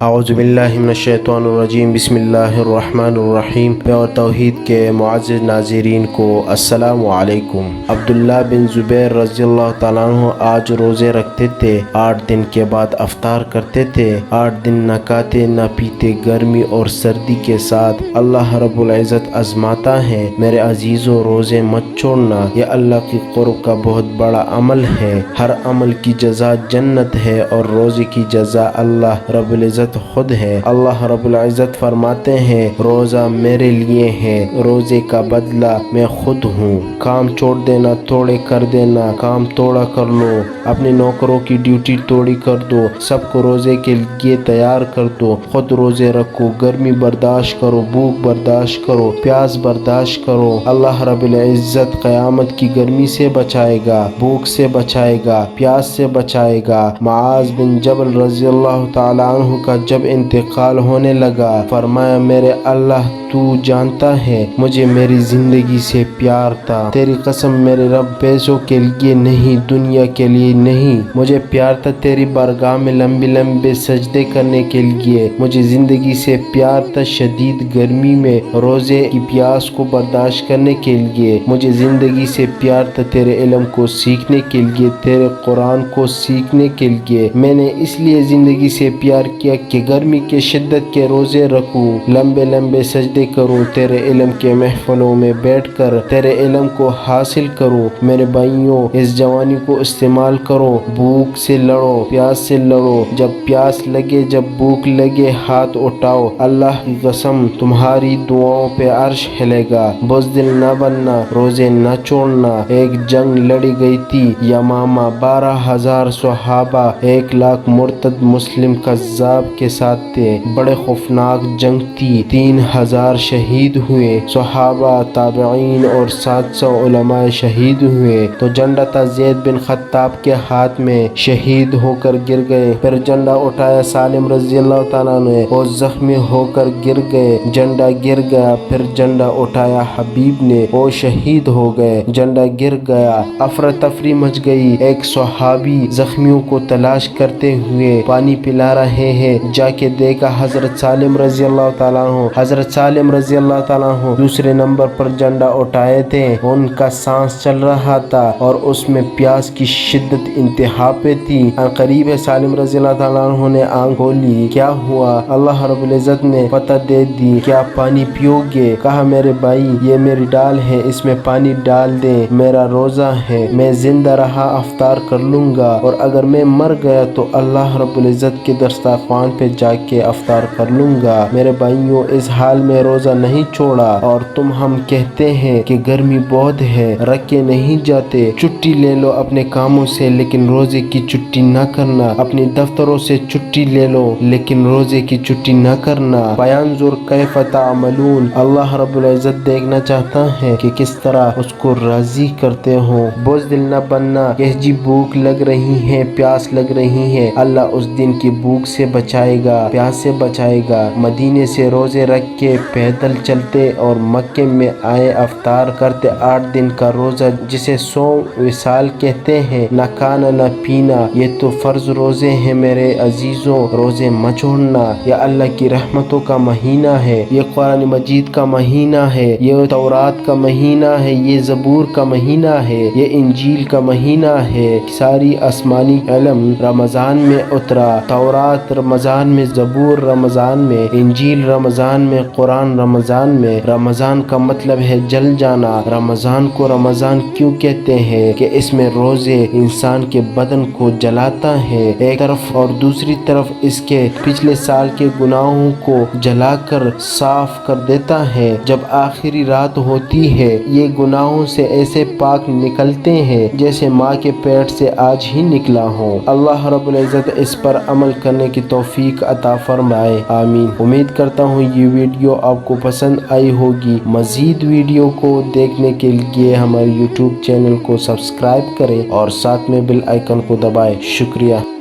اعوذ باللہ من الشیطان الرجیم، بسم اللہ الرحمن الرحیم۔ اور توحید کے معزز ناظرین کو السلام علیکم۔ عبداللہ بن زبیر رضی اللہ تعالیٰ عنہ آج روزے رکھتے تھے، 8 دن کے بعد افطار کرتے تھے، 8 دن نہ کھاتے نہ پیتے، گرمی اور سردی کے ساتھ اللہ رب العزت آزماتا ہے۔ میرے عزیزو، روزے مت چھوڑنا، یہ اللہ کی قرب کا بہت بڑا عمل ہے۔ ہر عمل کی جزا جنت ہے اور روزے کی جزا اللہ رب العزت خود ہے۔ اللہ رب العزت فرماتے ہیں، روزہ میرے لیے ہے، روزے کا بدلہ میں خود ہوں۔ کام چھوڑ دینا، تھوڑے کر دینا، کام تھوڑا کر لو، اپنے نوکروں کی ڈیوٹی تھوڑی کر دو، سب کو روزے کے لیے تیار کر دو، خود روزے رکھو، گرمی برداشت کرو، بھوک برداشت کرو، پیاس برداشت کرو۔ اللہ رب العزت قیامت کی گرمی سے بچائے گا، بھوک سے بچائے گا، پیاس سے بچائے گا۔ معاذ بن جبل رضی اللہ تعالیٰ عنہ کا جب انتقال ہونے لگا، فرمایا، میرے اللہ تو جانتا ہے مجھے میری زندگی سے پیار تھا، تیری قسم میرے رب پیسوں کے لیے نہیں، دنیا کے لیے نہیں، مجھے پیار تھا تیری بارگاہ میں لمبے لمبے سجدے کرنے کے لیے، مجھے زندگی سے پیار تھا شدید گرمی میں روزے کی پیاس کو برداشت کرنے کے لیے، مجھے زندگی سے پیار تھا تیرے علم کو سیکھنے کے لیے، تیرے قرآن کو سیکھنے کے لیے۔ میں نے اس لیے زندگی سے پیار کیا کہ گرمی کے شدت کے روزے رکھوں، لمبے لمبے سجدے کروں، تیرے علم کے محفلوں میں بیٹھ کر تیرے علم کو حاصل کروں۔ میرے بھائیوں، اس جوانی کو استعمال کرو، بھوک سے لڑو، پیاس سے لڑو، جب پیاس لگے، جب بھوک لگے، ہاتھ اٹھاؤ، اللہ کی قسم تمہاری دعاؤں پہ عرش ہلے گا۔ بزدل نہ بننا، روزے نہ چھوڑنا۔ ایک جنگ لڑی گئی تھی یمامہ، 12,000 صحابہ، 1,00,000 مرتد مسلم کذاب کے ساتھ تھے، بڑے خوفناک جنگ تھی، 3,000 شہید ہوئے، صحابہ، تابعین اور 700 علماء شہید ہوئے۔ تو جھنڈا تھا زید بن خطاب کے ہاتھ میں، شہید ہو کر گر گئے۔ پھر جھنڈا اٹھایا سالم رضی اللہ تعالیٰ نے، وہ زخمی ہو کر گر گئے، جھنڈا گر گیا۔ پھر جھنڈا اٹھایا حبیب نے، وہ شہید ہو گئے، جھنڈا گر گیا۔ افراتفری مچ گئی، ایک صحابی زخمیوں کو تلاش کرتے ہوئے پانی پلا رہے ہیں، جا کے دیکھا حضرت سالم رضی اللہ تعالیٰ عنہ، حضرت سالم رضی اللہ تعالیٰ عنہ دوسرے نمبر پر جھنڈا اٹھائے تھے، ان کا سانس چل رہا تھا اور اس میں پیاس کی شدت انتہا پہ تھی۔ قریب ہے سالم رضی اللہ تعالیٰ عنہ نے آنکھ کھولی، کیا ہوا؟ اللہ رب العزت نے پتہ دے دی، کیا پانی پیو گے؟ کہا، میرے بھائی، یہ میری ڈال ہے، اس میں پانی ڈال دیں، میرا روزہ ہے، میں زندہ رہا افطار کر لوں گا، اور اگر میں مر گیا تو اللہ رب العزت کے دسترخوان پہ جا کے افطار کر لوں گا۔ میرے بھائیوں، اس حال میں روزہ نہیں چھوڑا، اور ہم کہتے ہیں کہ گرمی بہت ہے، رکھ کے نہیں جاتے، چھٹی لے لو اپنے کاموں سے، لیکن روزے کی چھٹی نہ کرنا، اپنے دفتروں سے چھٹی لے لو لیکن روزے کی چھٹی نہ کرنا۔ فینظر کیف تعملون، اللہ رب العزت دیکھنا چاہتا ہے کہ کس طرح اس کو راضی کرتے ہو۔ بزدل نہ بننا، کہ جی بھوک لگ رہی ہے، پیاس لگ رہی ہے، اللہ اس دن کی بھوک سے بچائے گا، پیاس سے بچائے گا۔ مدینے سے روزے رکھ کے پیدل چلتے اور مکے میں آئے افطار کرتے، 8 دن کا روزہ جسے 100 وصال کہتے ہیں، نہ کھانا نہ پینا، یہ تو فرض روزے ہیں۔ میرے عزیزوں، روزے مت چھوڑنا، یہ اللہ کی رحمتوں کا مہینہ ہے، یہ قرآن مجید کا مہینہ ہے، یہ تورات کا مہینہ ہے، یہ زبور کا مہینہ ہے، یہ انجیل کا مہینہ ہے۔ ساری آسمانی علم رمضان میں اترا، تورات رمضان میں، زبور رمضان میں، انجیل رمضان میں، قرآن رمضان میں۔ رمضان کا مطلب ہے جل جانا۔ رمضان کو رمضان کیوں کہتے ہیں؟ کہ اس میں روزے انسان کے بدن کو جلاتا ہے ایک طرف، اور دوسری طرف اس کے پچھلے سال کے گناہوں کو جلا کر صاف کر دیتا ہے۔ جب آخری رات ہوتی ہے، یہ گناہوں سے ایسے پاک نکلتے ہیں جیسے ماں کے پیٹ سے آج ہی نکلا ہو۔ اللہ رب العزت اس پر عمل کرنے کی توفیق عطا فرمائے، آمین۔ امید کرتا ہوں یہ ویڈیو آپ کو پسند آئی ہوگی۔ مزید ویڈیو کو دیکھنے کے لیے ہمارے YouTube چینل کو سبسکرائب کریں اور ساتھ میں بیل آئیکن کو دبائیں۔ شکریہ۔